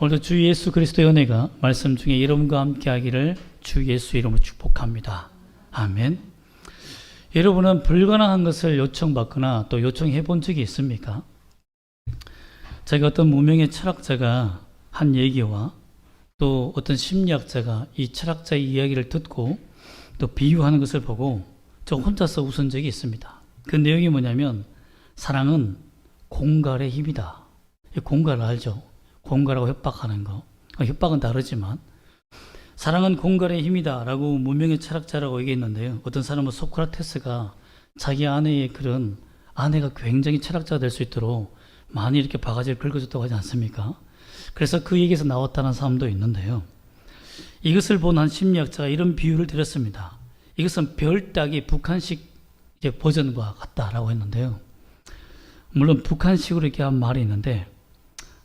오늘도 주 예수 그리스도의 은혜가 말씀 중에 여러분과 함께 하기를 주 예수 이름으로 축복합니다. 아멘. 여러분은 불가능한 것을 요청받거나 또 요청해 본 적이 있습니까? 제가 어떤 무명의 철학자가 한 얘기와 또 어떤 심리학자가 이 철학자의 이야기를 듣고 또 비유하는 것을 보고 저 혼자서 웃은 적이 있습니다. 그 내용이 뭐냐면 사랑은 공갈의 힘이다. 공갈을 알죠? 공갈하고 협박하는 거. 협박은 다르지만 사랑은 공갈의 힘이다 라고 무명의 철학자라고 얘기했는데요. 어떤 사람은 소크라테스가 자기 아내의 그런 아내가 굉장히 철학자가 될 수 있도록 많이 이렇게 바가지를 긁어줬다고 하지 않습니까? 그래서 그 얘기에서 나왔다는 사람도 있는데요. 이것을 본 한 심리학자가 이런 비유를 드렸습니다. 이것은 별 따기 북한식 버전과 같다라고 했는데요. 물론 북한식으로 이렇게 한 말이 있는데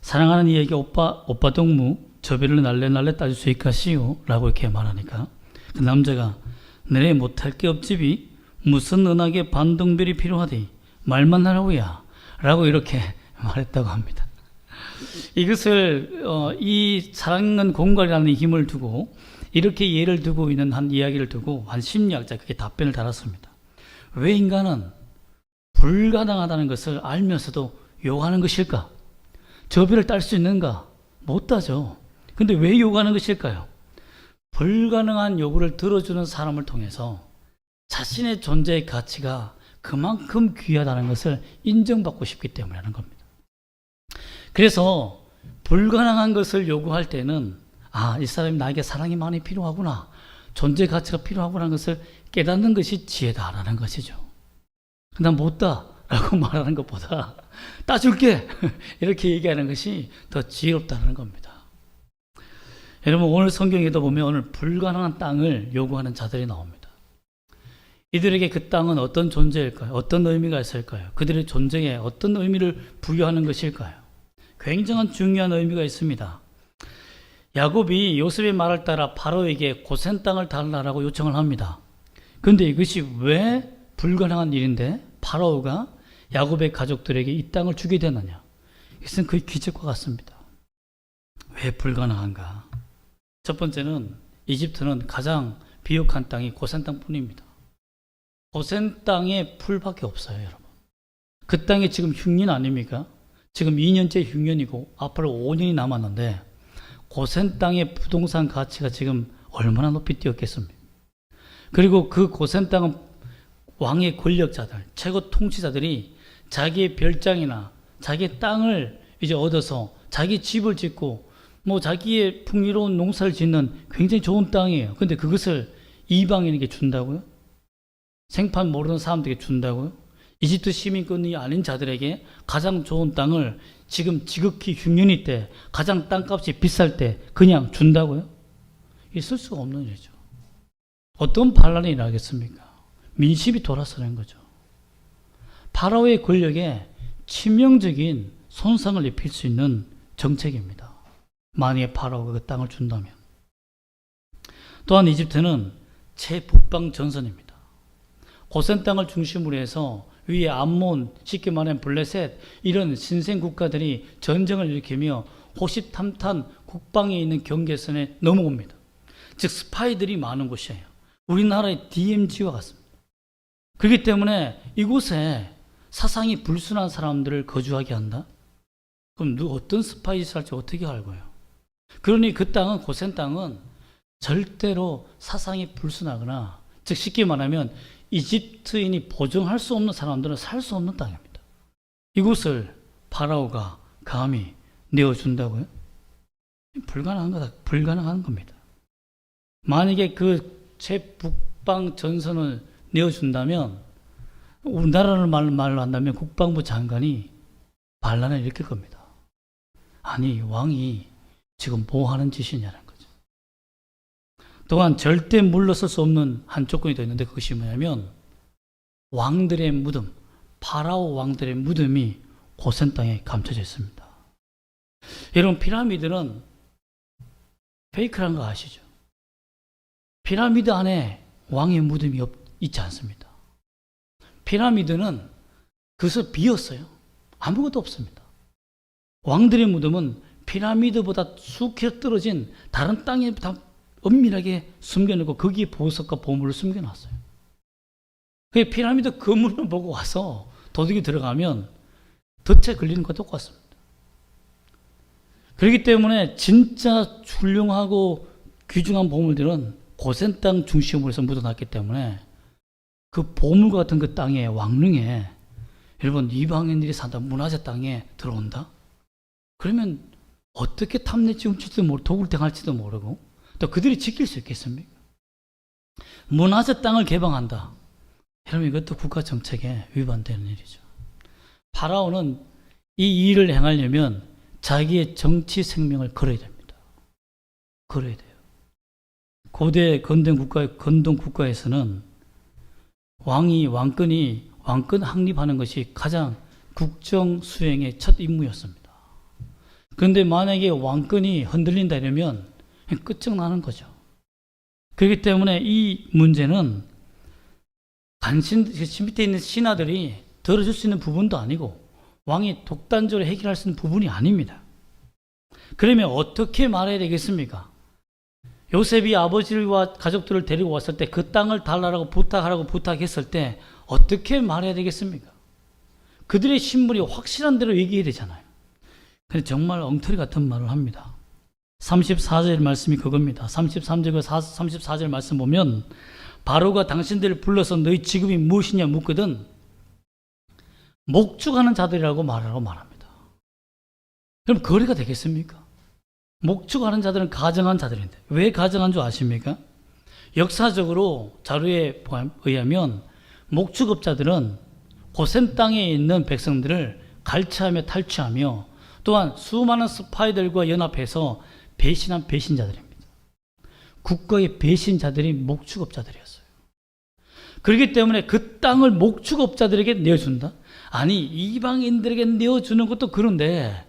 사랑하는 이에게 오빠 동무 저 별을 날래 따줄 수 있겠시오 라고 이렇게 말하니까 그 남자가 내래 못할 게 없지비 무슨 은하계 반동별이 필요하디 말만 하라고야 라고 이렇게 말했다고 합니다. 이것을 이 사랑은 공갈이라는 힘을 두고 이렇게 예를 두고 있는 한 이야기를 두고 한 심리학자 그게 답변을 달았습니다. 왜 인간은 불가능하다는 것을 알면서도 요구하는 것일까? 저 별을 딸 수 있는가? 못 따죠. 근데 왜 요구하는 것일까요? 불가능한 요구를 들어주는 사람을 통해서 자신의 존재의 가치가 그만큼 귀하다는 것을 인정받고 싶기 때문에 하는 겁니다. 그래서 불가능한 것을 요구할 때는 이 사람이 나에게 사랑이 많이 필요하구나, 존재 가치가 필요하구나 하는 것을 깨닫는 것이 지혜다라는 것이죠. 난 못 따 라고 말하는 것보다 따줄게 이렇게 얘기하는 것이 더 지혜롭다는 겁니다. 여러분 오늘 성경에도 보면 오늘 불가능한 땅을 요구하는 자들이 나옵니다. 이들에게 그 땅은 어떤 존재일까요? 어떤 의미가 있을까요? 그들의 존재에 어떤 의미를 부여하는 것일까요? 굉장한 중요한 의미가 있습니다. 야곱이 요셉의 말을 따라 바로에게 고센 땅을 달라고 요청을 합니다. 그런데 이것이 왜 불가능한 일인데 바로가 야곱의 가족들에게 이 땅을 주게 되느냐? 이것은 거의 기적과 같습니다. 왜 불가능한가? 첫 번째는 이집트는 가장 비옥한 땅이 고센 땅뿐입니다. 고센 땅에 풀밖에 없어요, 여러분. 그 땅이 지금 흉년 아닙니까? 지금 2년째 흉년이고 앞으로 5년이 남았는데 고센 땅의 부동산 가치가 지금 얼마나 높이 뛰었겠습니까? 그리고 그 고센 땅은 왕의 권력자들, 최고 통치자들이 자기의 별장이나 자기의 땅을 이제 얻어서 자기 집을 짓고 자기의 풍요로운 농사를 짓는 굉장히 좋은 땅이에요. 근데 그것을 이방인에게 준다고요? 생판 모르는 사람들에게 준다고요? 이집트 시민권이 아닌 자들에게 가장 좋은 땅을 지금 지극히 흉년이 때 가장 땅값이 비쌀 때 그냥 준다고요? 있을 수가 없는 일이죠. 어떤 반란이 일어나겠습니까? 민심이 돌아서는 거죠. 파라오의 권력에 치명적인 손상을 입힐 수 있는 정책입니다. 만약에 파라오가 그 땅을 준다면. 또한 이집트는 최북방 전선입니다. 고센 땅을 중심으로 해서 위에 암몬, 쉽게 말하면 블레셋 이런 신생 국가들이 전쟁을 일으키며 호시탐탐 국방에 있는 경계선에 넘어옵니다. 즉 스파이들이 많은 곳이에요. 우리나라의 DMZ와 같습니다. 그렇기 때문에 이곳에 사상이 불순한 사람들을 거주하게 한다? 그럼 어떤 스파이 짓을 할지 어떻게 알고요? 그러니 그 땅은, 고센 땅은 절대로 사상이 불순하거나, 즉 쉽게 말하면 이집트인이 보증할 수 없는 사람들은 살 수 없는 땅입니다. 이곳을 파라오가 감히 내어준다고요? 불가능한 겁니다. 만약에 그 최북방 전선을 내어준다면 우리나라를 말로 한다면 국방부 장관이 반란을 일으킬 겁니다. 아니 왕이 지금 뭐 하는 짓이냐는 거죠. 또한 절대 물러설 수 없는 한 조건이 더 있는데 그것이 뭐냐면 왕들의 무덤, 파라오 왕들의 무덤이 고센 땅에 감춰져 있습니다. 여러분 피라미드는 페이크라는 거 아시죠? 피라미드 안에 왕의 무덤이 있지 않습니다. 피라미드는 그것을 비었어요. 아무것도 없습니다. 왕들의 무덤은 피라미드보다 수킬로 떨어진 다른 땅에 다 은밀하게 숨겨놓고 거기에 보석과 보물을 숨겨놨어요. 그 피라미드 건물을 보고 와서 도둑이 들어가면 덫에 걸리는 것과 똑같습니다. 그렇기 때문에 진짜 훌륭하고 귀중한 보물들은 고센 땅 중심으로 해서 묻어놨기 때문에 그 보물과 같은 그 땅에 왕릉에 여러분 이방인들이 산다 문화재 땅에 들어온다? 그러면 어떻게 탐낼지 훔칠지도 모르고 독을 당할지도 모르고 또 그들이 지킬 수 있겠습니까? 문화재 땅을 개방한다. 여러분 이것도 국가 정책에 위반되는 일이죠. 파라오는 이 일을 행하려면 자기의 정치 생명을 걸어야 됩니다. 걸어야 돼요. 고대 건동 국가에서는 왕권이 확립하는 것이 가장 국정 수행의 첫 임무였습니다. 그런데 만약에 왕권이 흔들린다 이러면 끝장나는 거죠. 그렇기 때문에 이 문제는 밑에 있는 신하들이 들어줄 수 있는 부분도 아니고 왕이 독단적으로 해결할 수 있는 부분이 아닙니다. 그러면 어떻게 말해야 되겠습니까? 요셉이 아버지와 가족들을 데리고 왔을 때 그 땅을 달라고 부탁하라고 부탁했을 때 어떻게 말해야 되겠습니까? 그들의 신분이 확실한 대로 얘기해야 되잖아요. 근데 정말 엉터리 같은 말을 합니다. 34절 말씀이 그겁니다. 33절과 34절 말씀 보면 바로가 당신들을 불러서 너희 직업이 무엇이냐 묻거든 목축하는 자들이라고 말하라고 말합니다. 그럼 거래가 되겠습니까? 목축하는 자들은 가정한 자들인데 왜 가정한 줄 아십니까? 역사적으로 자료에 의하면 목축업자들은 고센 땅에 있는 백성들을 갈취하며 탈취하며 또한 수많은 스파이들과 연합해서 배신한 배신자들입니다. 국가의 배신자들이 목축업자들이었어요. 그렇기 때문에 그 땅을 목축업자들에게 내어준다? 아니 이방인들에게 내어주는 것도 그런데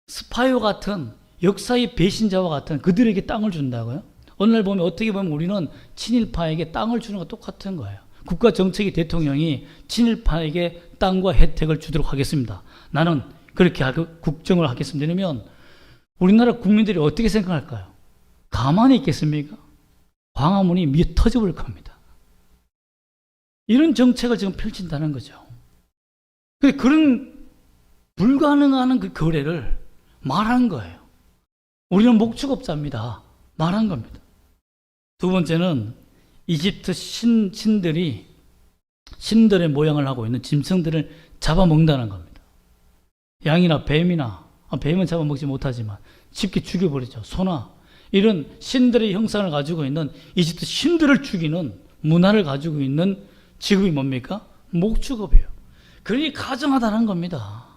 스파이와 같은 역사의 배신자와 같은 그들에게 땅을 준다고요? 오늘날 보면 어떻게 보면 우리는 친일파에게 땅을 주는 것 똑같은 거예요. 국가 정책의 대통령이 친일파에게 땅과 혜택을 주도록 하겠습니다. 나는 그렇게 하고 국정을 하겠습니다. 이러면 우리나라 국민들이 어떻게 생각할까요? 가만히 있겠습니까? 광화문이 미어 터져버릴 겁니다. 이런 정책을 지금 펼친다는 거죠. 그런 불가능한 그 거래를 말한 거예요. 우리는 목축업자입니다. 말한 겁니다. 두 번째는 이집트 신들의 모양을 하고 있는 짐승들을 잡아먹는다는 겁니다. 양이나 뱀이나 뱀은 잡아먹지 못하지만 쉽게 죽여버리죠. 소나 이런 신들의 형상을 가지고 있는 이집트 신들을 죽이는 문화를 가지고 있는 직업이 뭡니까? 목축업이에요. 그러니 가정하다는 겁니다.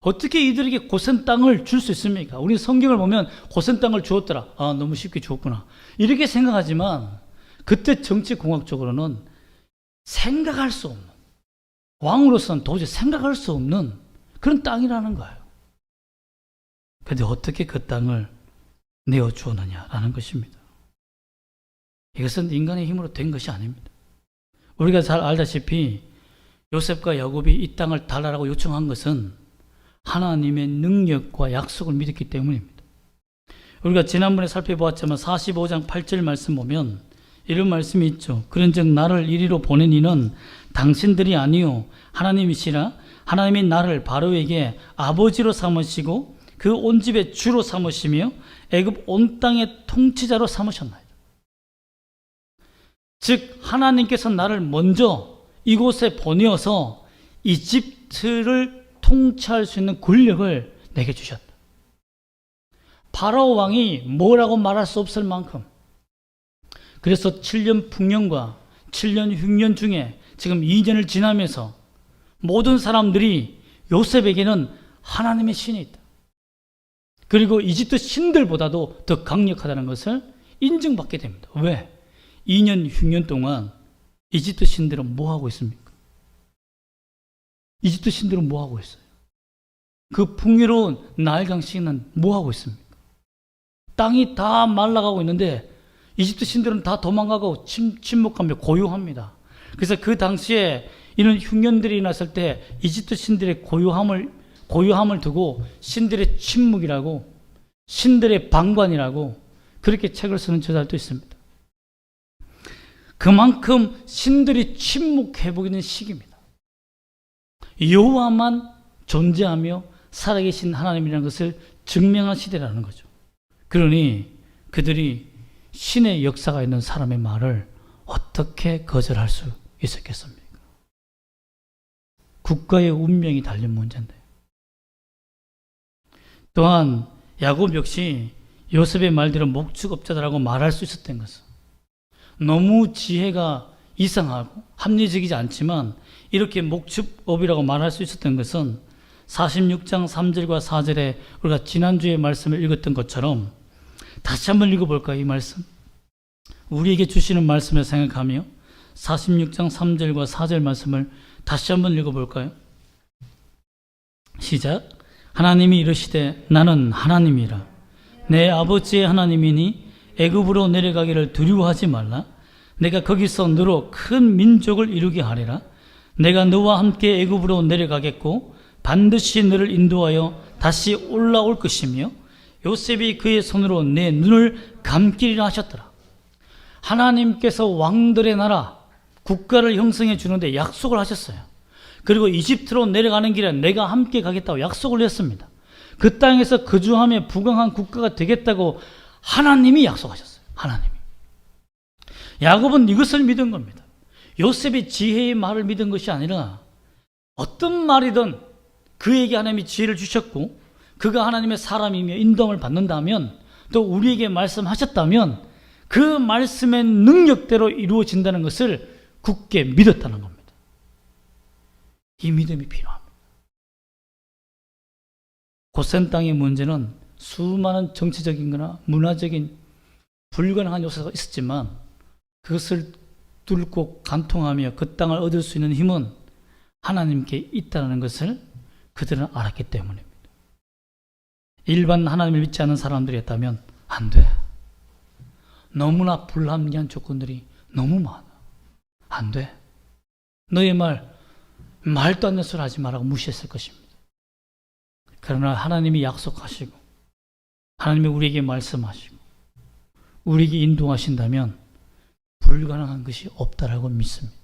어떻게 이들에게 고센 땅을 줄 수 있습니까? 우리 성경을 보면 고센 땅을 주었더라. 너무 쉽게 주었구나. 이렇게 생각하지만 그때 정치공학적으로는 생각할 수 없는, 왕으로서는 도저히 생각할 수 없는 그런 땅이라는 거예요. 그런데 어떻게 그 땅을 내어주었느냐라는 것입니다. 이것은 인간의 힘으로 된 것이 아닙니다. 우리가 잘 알다시피 요셉과 야곱이 이 땅을 달라고 요청한 것은 하나님의 능력과 약속을 믿었기 때문입니다. 우리가 지난번에 살펴보았지만 45장 8절 말씀 보면 이런 말씀이 있죠. 그런즉 나를 이리로 보낸 이는 당신들이 아니요 하나님이시라. 하나님이 나를 바로에게 아버지로 삼으시고 그 온 집의 주로 삼으시며 애굽 온 땅의 통치자로 삼으셨나이다. 즉 하나님께서 나를 먼저 이곳에 보내어서 이집트를 통치할 수 있는 권력을 내게 주셨다. 파라오 왕이 뭐라고 말할 수 없을 만큼, 그래서 7년 풍년과 7년 흉년 중에 지금 2년을 지나면서 모든 사람들이 요셉에게는 하나님의 신이 있다. 그리고 이집트 신들보다도 더 강력하다는 것을 인정받게 됩니다. 왜? 2년 흉년 동안 이집트 신들은 뭐 하고 있습니까? 이집트 신들은 뭐 하고 있어요? 그 풍요로운 나일강 시기는 뭐 하고 있습니까? 땅이 다 말라가고 있는데 이집트 신들은 다 도망가고 침묵하며 고요합니다. 그래서 그 당시에 이런 흉년들이 났을 때 이집트 신들의 고요함을 고요함을 두고 신들의 침묵이라고, 신들의 방관이라고 그렇게 책을 쓰는 저자들도 있습니다. 그만큼 신들이 침묵해보게 된 시기입니다. 여호와만 존재하며 살아계신 하나님이라는 것을 증명한 시대라는 거죠. 그러니 그들이 신의 역사가 있는 사람의 말을 어떻게 거절할 수 있었겠습니까? 국가의 운명이 달린 문제인데. 또한 야곱 역시 요셉의 말대로 목축업자라고 말할 수 있었던 것은, 너무 지혜가 이상하고 합리적이지 않지만 이렇게 목축업이라고 말할 수 있었던 것은 46장 3절과 4절에 우리가 지난주에 말씀을 읽었던 것처럼, 다시 한번 읽어볼까요? 이 말씀 우리에게 주시는 말씀을 생각하며 46장 3절과 4절 말씀을 다시 한번 읽어볼까요? 시작. 하나님이 이르시되 나는 하나님이라. 내 아버지의 하나님이니 애굽으로 내려가기를 두려워하지 말라. 내가 거기서 너로 큰 민족을 이루게 하리라. 내가 너와 함께 애굽으로 내려가겠고 반드시 너를 인도하여 다시 올라올 것이며 요셉이 그의 손으로 내 눈을 감기리라 하셨더라. 하나님께서 왕들의 나라, 국가를 형성해 주는데 약속을 하셨어요. 그리고 이집트로 내려가는 길에 내가 함께 가겠다고 약속을 했습니다. 그 땅에서 거주하며 부강한 국가가 되겠다고 하나님이 약속하셨어요. 하나님이. 야곱은 이것을 믿은 겁니다. 요셉이 지혜의 말을 믿은 것이 아니라 어떤 말이든 그에게 하나님이 지혜를 주셨고 그가 하나님의 사람이며 인도함을 받는다면, 또 우리에게 말씀하셨다면 그 말씀의 능력대로 이루어진다는 것을 굳게 믿었다는 겁니다. 이 믿음이 필요합니다. 고센 땅의 문제는 수많은 정치적인 거나 문화적인 불가능한 요소가 있었지만 그것을 뚫고 간통하며 그 땅을 얻을 수 있는 힘은 하나님께 있다는 것을 그들은 알았기 때문입니다. 일반 하나님을 믿지 않는 사람들이었다면 안 돼. 너무나 불합리한 조건들이 너무 많아. 안 돼. 너의 말도 안 되는 소리 하지 말라고 무시했을 것입니다. 그러나 하나님이 약속하시고 하나님이 우리에게 말씀하시고 우리에게 인도하신다면 불가능한 것이 없다라고 믿습니다.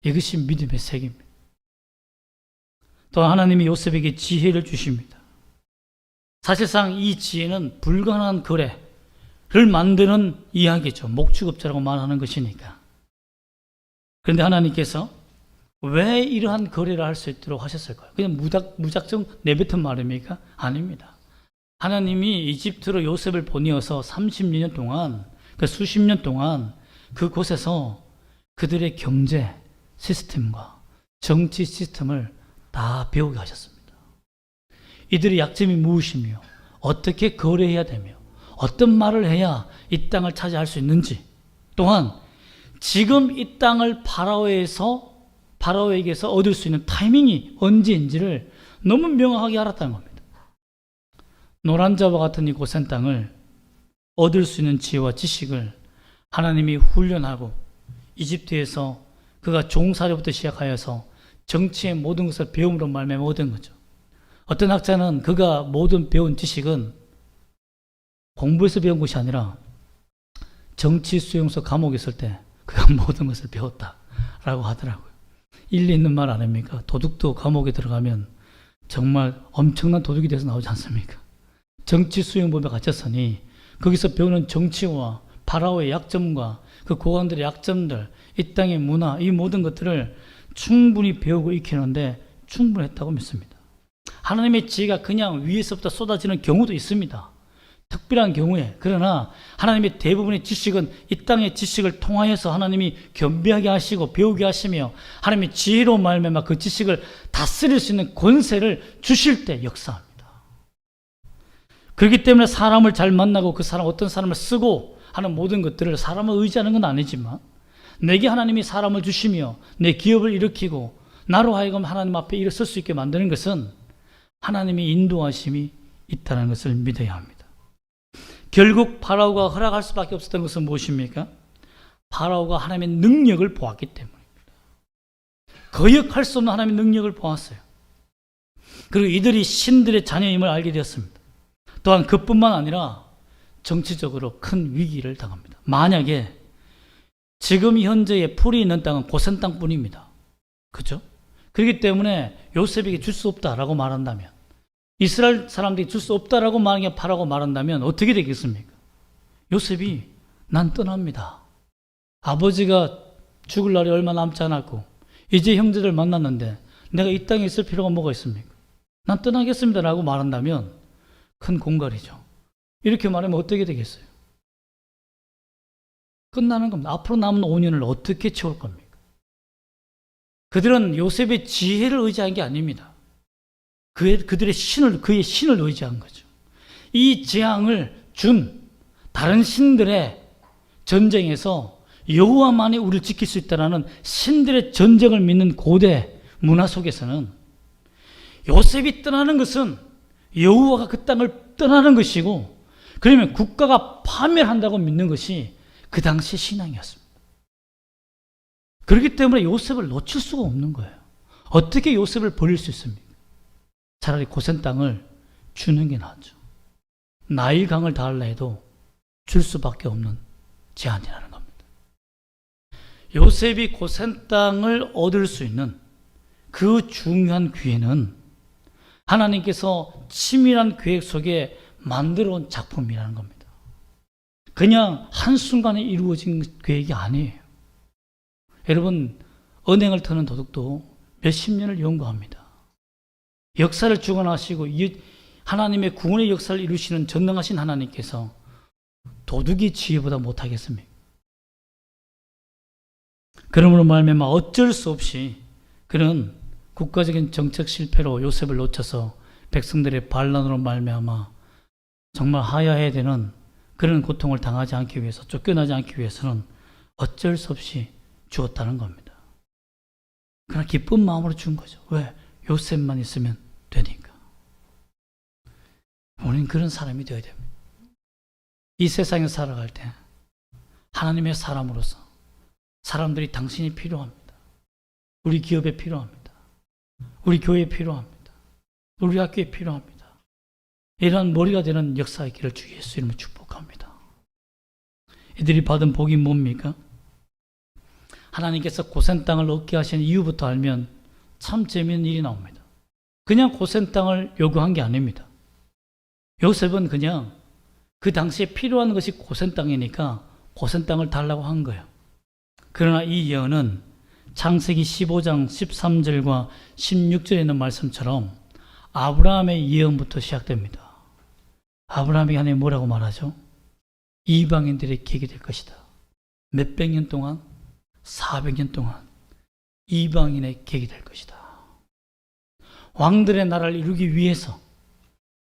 이것이 믿음의 세계입니다. 또 하나님이 요셉에게 지혜를 주십니다. 사실상 이 지혜는 불가능한 거래를 만드는 이야기죠. 목축업자라고 말하는 것이니까. 그런데 하나님께서 왜 이러한 거래를 할 수 있도록 하셨을까요? 그냥 무작정 내뱉은 말입니까? 아닙니다. 하나님이 이집트로 요셉을 보내어서 30년 동안, 그 수십 년 동안 그곳에서 그들의 경제 시스템과 정치 시스템을 다 배우게 하셨습니다. 이들의 약점이 무엇이며 어떻게 거래해야 되며 어떤 말을 해야 이 땅을 차지할 수 있는지, 또한 지금 이 땅을 파라오에게서 얻을 수 있는 타이밍이 언제인지를 너무 명확하게 알았다는 겁니다. 노란자와 같은 이 고센 땅을 얻을 수 있는 지혜와 지식을 하나님이 훈련하고 이집트에서 그가 종살이부터 시작하여서 정치의 모든 것을 배움으로 말미암아 얻은 거죠. 어떤 학자는 그가 모든 배운 지식은 공부해서 배운 것이 아니라 정치 수용소 감옥에 있을 때 그가 모든 것을 배웠다라고 하더라고요. 일리 있는 말 아닙니까? 도둑도 감옥에 들어가면 정말 엄청난 도둑이 돼서 나오지 않습니까? 정치 수용법에 갇혔으니 거기서 배우는 정치와 파라오의 약점과 그 고관들의 약점들, 이 땅의 문화, 이 모든 것들을 충분히 배우고 익히는데 충분했다고 믿습니다. 하나님의 지혜가 그냥 위에서부터 쏟아지는 경우도 있습니다. 특별한 경우에. 그러나 하나님의 대부분의 지식은 이 땅의 지식을 통하여서 하나님이 겸비하게 하시고 배우게 하시며 하나님의 지혜로 말미암아 그 지식을 다스릴 수 있는 권세를 주실 때 역사합니다. 그렇기 때문에 사람을 잘 만나고 그 사람 어떤 사람을 쓰고 하는 모든 것들을 사람을 의지하는 건 아니지만, 내게 하나님이 사람을 주시며 내 기업을 일으키고 나로 하여금 하나님 앞에 일어설 수 있게 만드는 것은 하나님의 인도하심이 있다는 것을 믿어야 합니다. 결국 파라오가 허락할 수밖에 없었던 것은 무엇입니까? 파라오가 하나님의 능력을 보았기 때문입니다. 거역할 수 없는 하나님의 능력을 보았어요. 그리고 이들이 신들의 자녀임을 알게 되었습니다. 또한 그뿐만 아니라 정치적으로 큰 위기를 당합니다. 만약에 지금 현재의 풀이 있는 땅은 고센 땅뿐입니다. 그렇죠? 그렇기 때문에 요셉에게 줄 수 없다라고 말한다면, 이스라엘 사람들이 줄 수 없다라고 말한다면 어떻게 되겠습니까? 요셉이 난 떠납니다. 아버지가 죽을 날이 얼마 남지 않았고 이제 형제들 만났는데 내가 이 땅에 있을 필요가 뭐가 있습니까? 난 떠나겠습니다 라고 말한다면 큰 공갈이죠. 이렇게 말하면 어떻게 되겠어요? 끝나는 겁니다. 앞으로 남은 5년을 어떻게 채울 겁니까? 그들은 요셉의 지혜를 의지한 게 아닙니다. 그의 신을 의지한 거죠. 이 재앙을 준 다른 신들의 전쟁에서 여호와만이 우리를 지킬 수 있다는 신들의 전쟁을 믿는 고대 문화 속에서는 요셉이 떠나는 것은 여호와가 그 땅을 떠나는 것이고, 그러면 국가가 파멸한다고 믿는 것이 그 당시 신앙이었습니다. 그렇기 때문에 요셉을 놓칠 수가 없는 거예요. 어떻게 요셉을 버릴 수 있습니까? 차라리 고센 땅을 주는 게 낫죠. 나일 강을 닿으려 해도 줄 수밖에 없는 제한이라는 겁니다. 요셉이 고센 땅을 얻을 수 있는 그 중요한 기회는 하나님께서 치밀한 계획 속에 만들어 온 작품이라는 겁니다. 그냥 한순간에 이루어진 계획이 아니에요. 여러분, 은행을 터는 도둑도 몇십 년을 연구합니다. 역사를 주관하시고 하나님의 구원의 역사를 이루시는 전능하신 하나님께서 도둑이 지혜보다 못하겠습니까? 그러므로 말미암아 어쩔 수 없이 그는 국가적인 정책 실패로 요셉을 놓쳐서 백성들의 반란으로 말미암아 정말 하야해야 되는 그런 고통을 당하지 않기 위해서, 쫓겨나지 않기 위해서는 어쩔 수 없이 주었다는 겁니다. 그러나 기쁜 마음으로 준 거죠. 왜? 요셉만 있으면 되니까. 우리는 그런 사람이 되어야 됩니다. 이 세상에 살아갈 때 하나님의 사람으로서 사람들이 당신이 필요합니다. 우리 기업에 필요합니다. 우리 교회에 필요합니다. 우리 학교에 필요합니다. 이러한 머리가 되는 역사의 길을 주 예수 이름으로 축복합니다. 이들이 받은 복이 뭡니까? 하나님께서 고센 땅을 얻게 하신 이유부터 알면 참 재미있는 일이 나옵니다. 그냥 고센 땅을 요구한 게 아닙니다. 요셉은 그냥 그 당시에 필요한 것이 고센 땅이니까 고센 땅을 달라고 한 거예요. 그러나 이 예언은 창세기 15장 13절과 16절에 있는 말씀처럼 아브라함의 예언부터 시작됩니다. 아브라함이 하나님 뭐라고 말하죠? 이방인들의 계획이 될 것이다. 몇백 년 동안, 400년 동안 이방인의 계획이 될 것이다. 왕들의 나라를 이루기 위해서,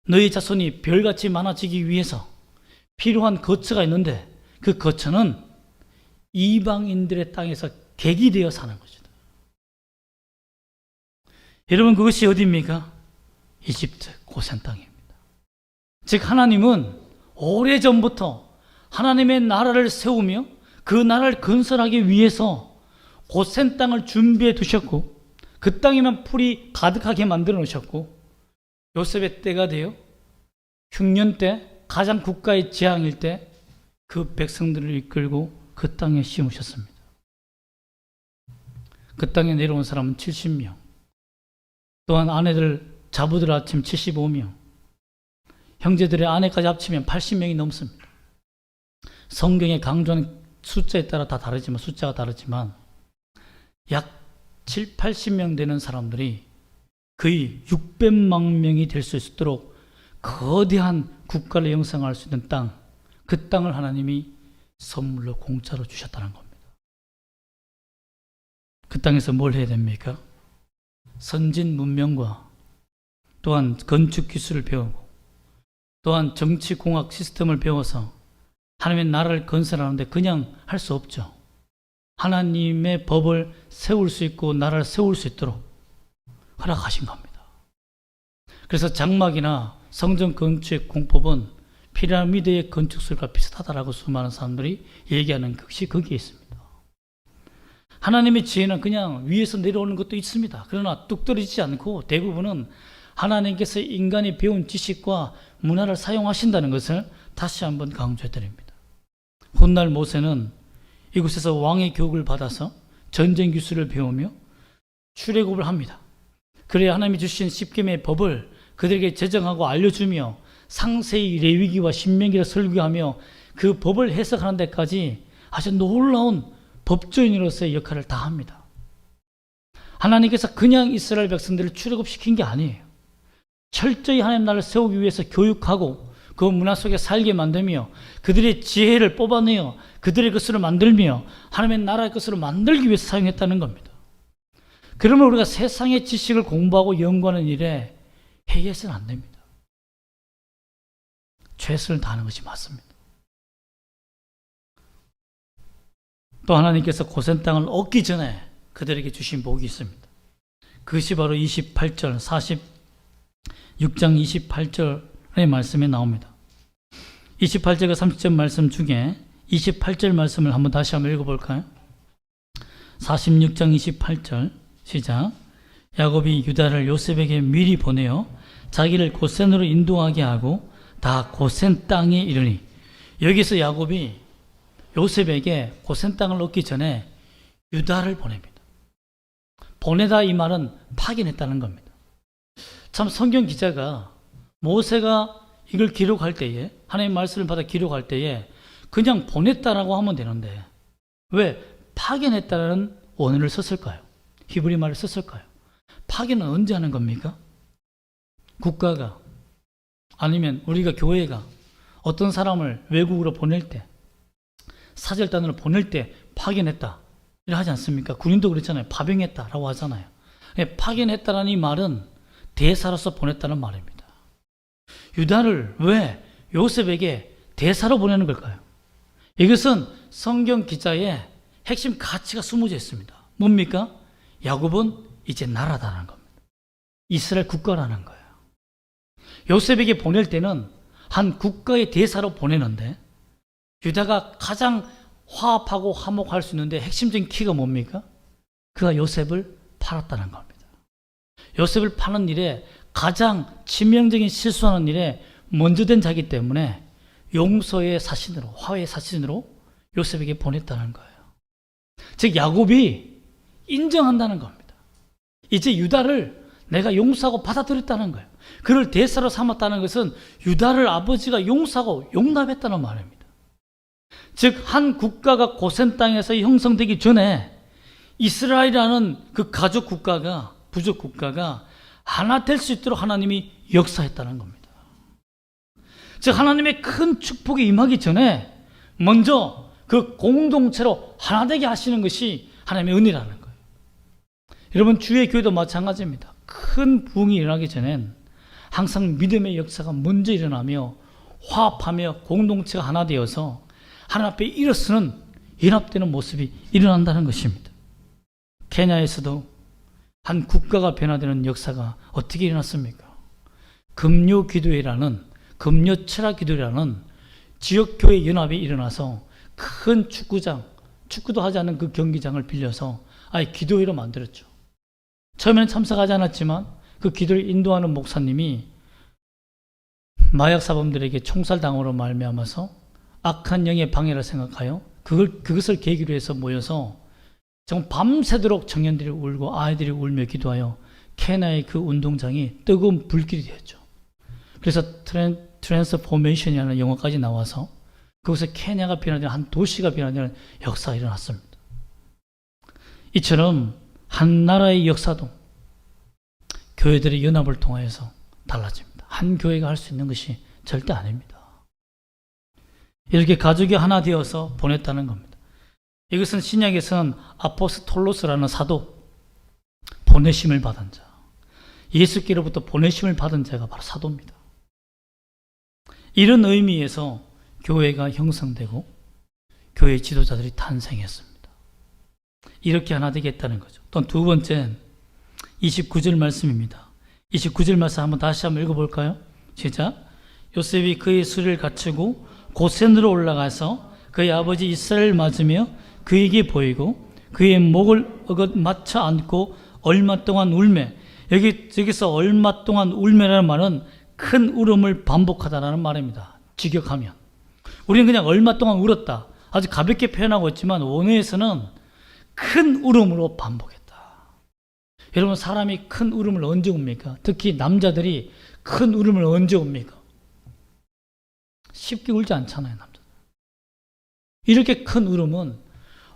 너희 자손이 별같이 많아지기 위해서 필요한 거처가 있는데 그 거처는 이방인들의 땅에서 객이 되어 사는 것이다. 여러분, 그것이 어디입니까? 이집트 고센 땅입니다. 즉 하나님은 오래전부터 하나님의 나라를 세우며 그 나라를 건설하기 위해서 고센 땅을 준비해 두셨고, 그 땅에만 풀이 가득하게 만들어 놓으셨고, 요셉의 때가 되어 흉년 때 가장 국가의 재앙일 때 그 백성들을 이끌고 그 땅에 심으셨습니다. 그 땅에 내려온 사람은 70명, 또한 아내들 자부들 합치면 75명, 형제들의 아내까지 합치면 80명이 넘습니다. 성경에 강조하는 숫자에 따라 다 다르지만, 숫자가 다르지만 약 7, 80명 되는 사람들이 거의 600만 명이 될 수 있도록 거대한 국가를 형성할 수 있는 땅, 그 땅을 하나님이 선물로 공짜로 주셨다는 겁니다. 그 땅에서 뭘 해야 됩니까? 선진 문명과 또한 건축 기술을 배우고 또한 정치공학 시스템을 배워서 하나님의 나라를 건설하는데 그냥 할 수 없죠. 하나님의 법을 세울 수 있고 나라를 세울 수 있도록 허락하신 겁니다. 그래서 장막이나 성전 건축의 공법은 피라미드의 건축술과 비슷하다라고 수많은 사람들이 얘기하는 것이 거기에 있습니다. 하나님의 지혜는 그냥 위에서 내려오는 것도 있습니다. 그러나 뚝 떨어지지 않고 대부분은 하나님께서 인간이 배운 지식과 문화를 사용하신다는 것을 다시 한번 강조해 드립니다. 훗날 모세는 이곳에서 왕의 교육을 받아서 전쟁 기술을 배우며 출애굽을 합니다. 그래야 하나님이 주신 십계명의 법을 그들에게 제정하고 알려주며 상세히 레위기와 신명기를 설교하며 그 법을 해석하는 데까지 아주 놀라운 법조인으로서의 역할을 다합니다. 하나님께서 그냥 이스라엘 백성들을 출애굽시킨 게 아니에요. 철저히 하나님 나라를 세우기 위해서 교육하고 그 문화 속에 살게 만들며 그들의 지혜를 뽑아내어 그들의 것으로 만들며 하나님의 나라의 것으로 만들기 위해서 사용했다는 겁니다. 그러면 우리가 세상의 지식을 공부하고 연구하는 일에 해이해서는 안 됩니다. 최선을 다하는 것이 맞습니다. 또 하나님께서 고센 땅을 얻기 전에 그들에게 주신 복이 있습니다. 그것이 바로 28절, 46장 28절의 말씀에 나옵니다. 28절과 30절 말씀 중에 28절 말씀을 한번 다시 한번 읽어볼까요? 46장 28절 시작. 야곱이 유다를 요셉에게 미리 보내어 자기를 고센으로 인도하게 하고 다 고센 땅에 이르니, 여기서 야곱이 요셉에게 고센 땅을 얻기 전에 유다를 보냅니다. 보내다 이 말은 파견했다는 겁니다. 참 성경 기자가 모세가 이걸 기록할 때에, 하나님의 말씀을 받아 기록할 때에 그냥 보냈다라고 하면 되는데 왜 파견했다는 원어를 썼을까요? 히브리 말을 썼을까요? 파견은 언제 하는 겁니까? 국가가 아니면 우리가 교회가 어떤 사람을 외국으로 보낼 때, 사절단으로 보낼 때 파견했다 이렇게 하지 않습니까? 군인도 그랬잖아요. 파병했다라고 하잖아요. 파견했다라는 이 말은 대사로서 보냈다는 말입니다. 유다를 왜 요셉에게 대사로 보내는 걸까요? 이것은 성경 기자의 핵심 가치가 숨어져 있습니다. 뭡니까? 야곱은 이제 나라다라는 겁니다. 이스라엘 국가라는 거예요. 요셉에게 보낼 때는 한 국가의 대사로 보내는데 유다가 가장 화합하고 화목할 수 있는데 핵심적인 키가 뭡니까? 그가 요셉을 팔았다는 겁니다. 요셉을 파는 일에 가장 치명적인 실수하는 일에 먼저 된 자이기 때문에 용서의 사신으로, 화해의 사신으로 요셉에게 보냈다는 거예요. 즉 야곱이 인정한다는 겁니다. 이제 유다를 내가 용서하고 받아들였다는 거예요. 그를 대사로 삼았다는 것은 유다를 아버지가 용서하고 용납했다는 말입니다. 즉 한 국가가 고센 땅에서 형성되기 전에 이스라엘이라는 그 가족 국가가, 부족 국가가 하나 될 수 있도록 하나님이 역사했다는 겁니다. 즉 하나님의 큰 축복이 임하기 전에 먼저 그 공동체로 하나 되게 하시는 것이 하나님의 은혜라는 거예요. 여러분 주의 교회도 마찬가지입니다. 큰 부흥이 일어나기 전엔 항상 믿음의 역사가 먼저 일어나며 화합하며 공동체가 하나 되어서 하나님 앞에 일어서는 연합되는 모습이 일어난다는 것입니다. 케냐에서도 한 국가가 변화되는 역사가 어떻게 일어났습니까? 금요기도회라는, 금요철학기도회라는 지역교회 연합이 일어나서 큰 축구장, 축구도 하지 않는 그 경기장을 빌려서 아예 기도회로 만들었죠. 처음에는 참석하지 않았지만 그 기도를 인도하는 목사님이 마약사범들에게 총살당으로 말미암아서 악한 영의 방해라 생각하여 그것을 계기로 해서 모여서 정말 밤새도록 청년들이 울고 아이들이 울며 기도하여 케냐의 그 운동장이 뜨거운 불길이 되었죠. 그래서 트랜스포메이션이라는 영어까지 나와서 그곳에 케냐가 변화되는, 한 도시가 변화되는 역사가 일어났습니다. 이처럼 한 나라의 역사도 교회들의 연합을 통해서 달라집니다. 한 교회가 할 수 있는 것이 절대 아닙니다. 이렇게 가족이 하나 되어서 보냈다는 겁니다. 이것은 신약에서는 아포스톨로스라는 사도, 보내심을 받은 자, 예수께로부터 보내심을 받은 자가 바로 사도입니다. 이런 의미에서 교회가 형성되고 교회 지도자들이 탄생했습니다. 이렇게 하나 되겠다는 거죠. 또 두 번째는 29절 말씀입니다. 29절 말씀 다시 한번 읽어볼까요? 시작. 요셉이 그의 수리를 갖추고 고센으로 올라가서 그의 아버지 이스라엘을 맞으며 그에게 보이고 그의 목을 어긋 맞춰 안고 얼마 동안 울매 여기서 얼마 동안 울매라는 말은 큰 울음을 반복하다라는 말입니다. 직역하면. 우리는 그냥 얼마 동안 울었다. 아주 가볍게 표현하고 있지만 원어에서는 큰 울음으로 반복했다. 여러분, 사람이 큰 울음을 언제 웁니까? 특히 남자들이 큰 울음을 언제 웁니까? 쉽게 울지 않잖아요, 남자들. 이렇게 큰 울음은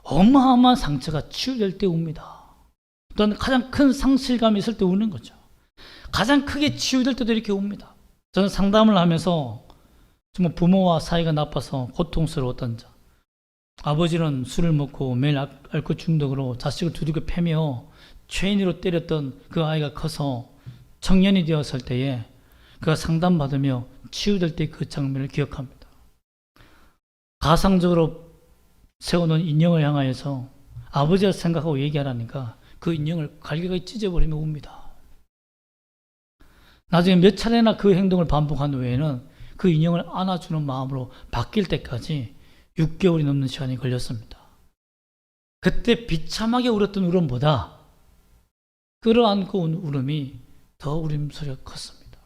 어마어마한 상처가 치유될 때 웁니다. 또한 가장 큰 상실감이 있을 때 우는 거죠. 가장 크게 치유될 때도 이렇게 웁니다. 저는 상담을 하면서 정말 부모와 사이가 나빠서 고통스러웠던 자, 아버지는 술을 먹고 매일 알코올 중독으로 자식을 두들겨 패며 죄인으로 때렸던 그 아이가 커서 청년이 되었을 때에 그가 상담받으며 치유될 때 그 장면을 기억합니다. 가상적으로 세워놓은 인형을 향하여서 아버지를 생각하고 얘기하라니까 그 인형을 갈기갈기 찢어버리며 웁니다. 나중에 몇 차례나 그 행동을 반복한 후에는 그 인형을 안아주는 마음으로 바뀔 때까지 6개월이 넘는 시간이 걸렸습니다. 그때 비참하게 울었던 울음보다 끌어안고 온 울음이 더 울음소리가 컸습니다.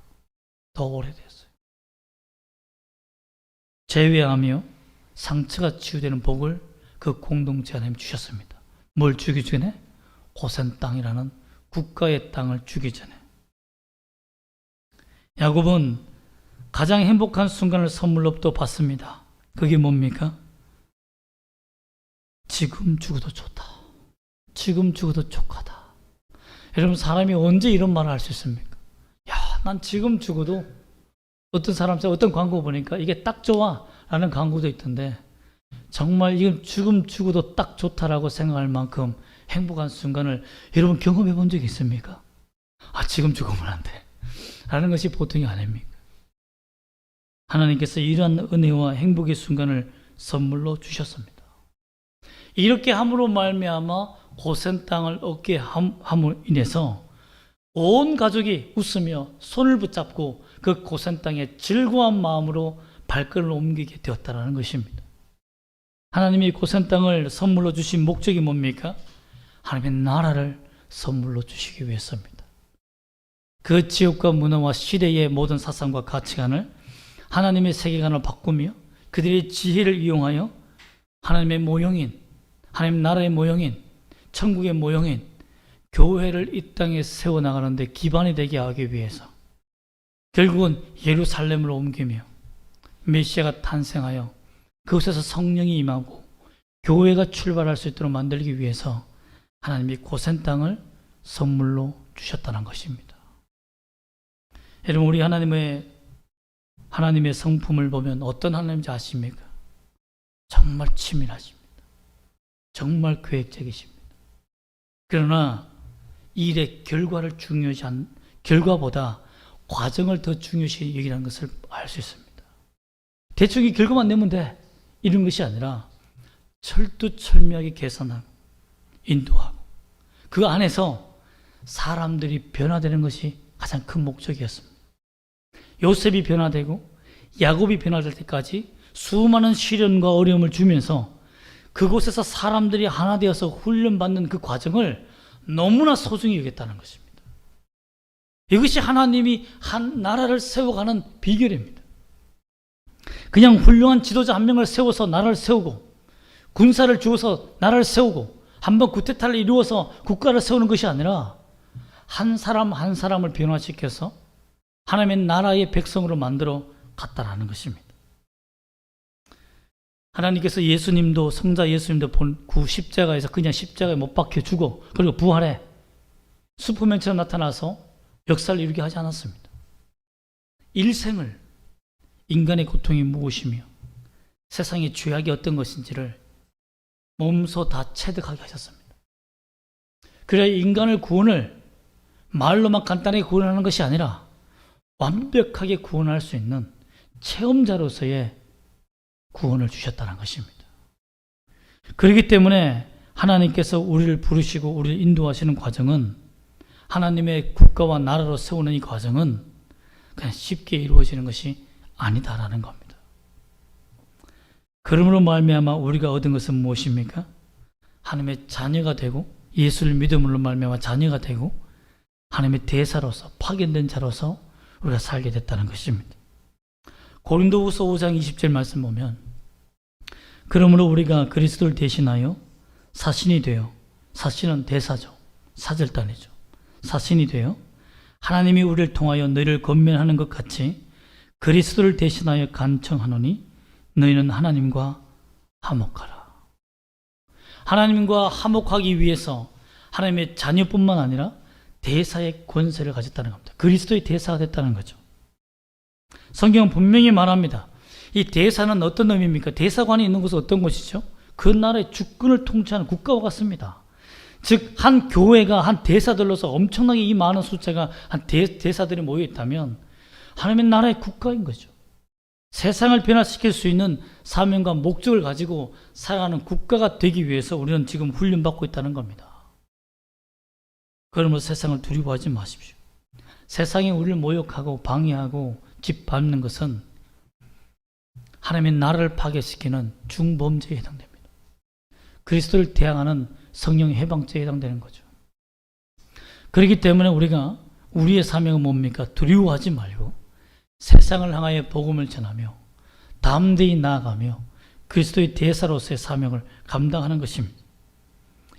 더 오래됐어요. 제외하며 상처가 치유되는 복을 그 공동체 하나님 주셨습니다. 뭘 주기 전에? 고센 땅이라는 국가의 땅을 주기 전에. 야곱은 가장 행복한 순간을 선물로 또 받습니다. 그게 뭡니까? 지금 죽어도 좋다. 지금 죽어도 족하다. 여러분, 사람이 언제 이런 말을 할 수 있습니까? 야, 난 지금 죽어도, 어떤 사람, 어떤 광고 보니까 이게 딱 좋아 라는 광고도 있던데, 정말 이건 지금 죽어도 딱 좋다라고 생각할 만큼 행복한 순간을 여러분 경험해 본 적이 있습니까? 아, 지금 죽으면 안 돼 라는 것이 보통이 아닙니까? 하나님께서 이러한 은혜와 행복의 순간을 선물로 주셨습니다. 이렇게 함으로 말미암아 고센 땅을 얻게 함으로 인해서 온 가족이 웃으며 손을 붙잡고 그 고센 땅에 즐거운 마음으로 발걸음을 옮기게 되었다는 것입니다. 하나님이 고센 땅을 선물로 주신 목적이 뭡니까? 하나님의 나라를 선물로 주시기 위해서입니다. 그 지역과 문화와 시대의 모든 사상과 가치관을 하나님의 세계관을 바꾸며 그들의 지혜를 이용하여 하나님의 모형인, 하나님 나라의 모형인, 천국의 모형인 교회를 이 땅에 세워나가는데 기반이 되게 하기 위해서 결국은 예루살렘으로 옮기며 메시아가 탄생하여 그곳에서 성령이 임하고 교회가 출발할 수 있도록 만들기 위해서 하나님이 고센 땅을 선물로 주셨다는 것입니다. 여러분, 우리 하나님의 성품을 보면 어떤 하나님인지 아십니까? 정말 치밀하십니다. 정말 계획적이십니다. 그러나 일의 결과를 중요시 한 결과보다 과정을 더 중요시 여기는 것을 알 수 있습니다. 대충 이 결과만 내면 돼 이런 것이 아니라 철두철미하게 계산하고 인도하고 그 안에서 사람들이 변화되는 것이 가장 큰 목적이었습니다. 요셉이 변화되고 야곱이 변화될 때까지 수많은 시련과 어려움을 주면서 그곳에서 사람들이 하나 되어서 훈련받는 그 과정을 너무나 소중히 여겼다는 것입니다. 이것이 하나님이 한 나라를 세워가는 비결입니다. 그냥 훌륭한 지도자 한 명을 세워서 나라를 세우고 군사를 주어서 나라를 세우고 한번 구테타를 이루어서 국가를 세우는 것이 아니라 한 사람 한 사람을 변화시켜서 하나님의 나라의 백성으로 만들어 갔다라는 것입니다. 하나님께서 예수님도 성자 예수님도 구 십자가에서 그냥 십자가에 못 박혀 죽어 그리고 부활해 슈퍼맨처럼 나타나서 역사를 이루게 하지 않았습니다. 일생을 인간의 고통이 무엇이며 세상의 죄악이 어떤 것인지를 몸소 다 체득하게 하셨습니다. 그래야 인간을 구원을 말로만 간단하게 구원하는 것이 아니라 완벽하게 구원할 수 있는 체험자로서의 구원을 주셨다는 것입니다. 그렇기 때문에 하나님께서 우리를 부르시고 우리를 인도하시는 과정은 하나님의 국가와 나라로 세우는 이 과정은 그냥 쉽게 이루어지는 것이 아니다라는 겁니다. 그러므로 말미암아 우리가 얻은 것은 무엇입니까? 하나님의 자녀가 되고 예수를 믿음으로 말미암아 자녀가 되고 하나님의 대사로서 파견된 자로서 우리가 살게 됐다는 것입니다. 고린도후서 5장 20절 말씀 보면 그러므로 우리가 그리스도를 대신하여 사신이 되어, 사신은 대사죠. 사절단이죠. 사신이 되어 하나님이 우리를 통하여 너희를 권면하는 것 같이 그리스도를 대신하여 간청하노니 너희는 하나님과 화목하라. 하나님과 화목하기 위해서 하나님의 자녀뿐만 아니라 대사의 권세를 가졌다는 겁니다. 그리스도의 대사가 됐다는 거죠. 성경은 분명히 말합니다. 이 대사는 어떤 의미입니까? 대사관이 있는 곳은 어떤 곳이죠? 그 나라의 주권을 통치하는 국가와 같습니다. 즉, 한 교회가 한 대사들로서 엄청나게 이 많은 숫자가 한 대사들이 모여있다면 하나님의 나라의 국가인 거죠. 세상을 변화시킬 수 있는 사명과 목적을 가지고 살아가는 국가가 되기 위해서 우리는 지금 훈련받고 있다는 겁니다. 그러므로 세상을 두려워하지 마십시오. 세상이 우리를 모욕하고 방해하고 짓밟는 것은 하나님의 나라를 파괴시키는 중범죄에 해당됩니다. 그리스도를 대항하는 성령의 해방죄에 해당되는 거죠. 그렇기 때문에 우리가 우리의 사명은 뭡니까? 두려워하지 말고 세상을 향하여 복음을 전하며 담대히 나아가며 그리스도의 대사로서의 사명을 감당하는 것입니다.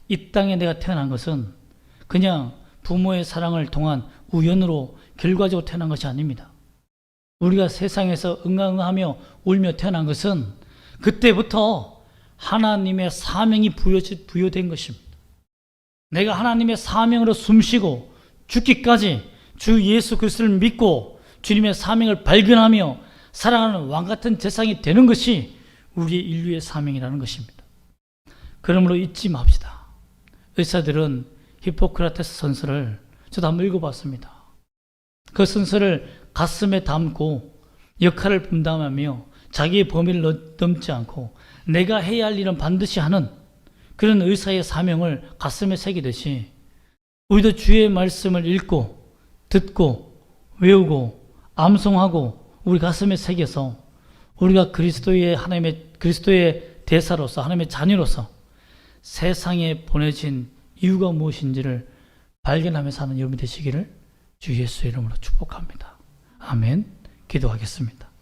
이 땅에 내가 태어난 것은 그냥 부모의 사랑을 통한 우연으로 결과적으로 태어난 것이 아닙니다. 우리가 세상에서 응아응아하며 울며 태어난 것은 그때부터 하나님의 사명이 부여된 것입니다. 내가 하나님의 사명으로 숨쉬고 죽기까지 주 예수 그리스도를 믿고 주님의 사명을 발견하며 살아가는 왕같은 세상이 되는 것이 우리의 인류의 사명이라는 것입니다. 그러므로 잊지 맙시다. 의사들은 히포크라테스 선서를 저도 한번 읽어봤습니다. 그 선서를 가슴에 담고 역할을 분담하며 자기의 범위를 넘지 않고 내가 해야 할 일은 반드시 하는 그런 의사의 사명을 가슴에 새기듯이 우리도 주의 말씀을 읽고 듣고 외우고 암송하고 우리 가슴에 새겨서 우리가 그리스도의 대사로서 하나님의 자녀로서 세상에 보내진 이유가 무엇인지를 발견하며 사는 여러분이 되시기를 주 예수의 이름으로 축복합니다. 아멘. 기도하겠습니다.